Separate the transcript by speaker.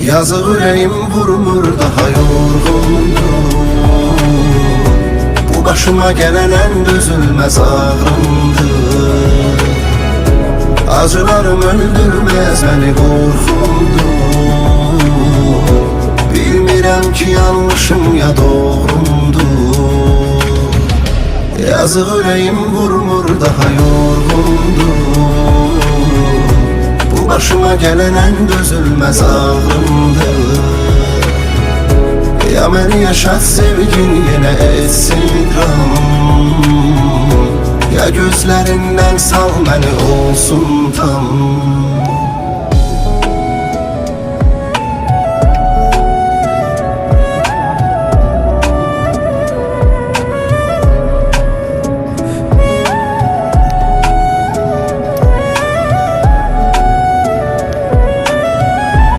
Speaker 1: Yazıq ürəyim vurmur daha yorğundur. Bu başıma gələn ən dözülməz ağrımdır. Acılarım öldürməz məni qorxumdur. Bilmirəm ki yanlışım ya doğrumdur. Yazıq ürəyim vurmur daha yorğundur. Bu başıma gələn ən dözülməz ağrımdır. Ya məni yaşat sevgin yenə etsin dram. Ya gözlərindən sal məni olsun tam.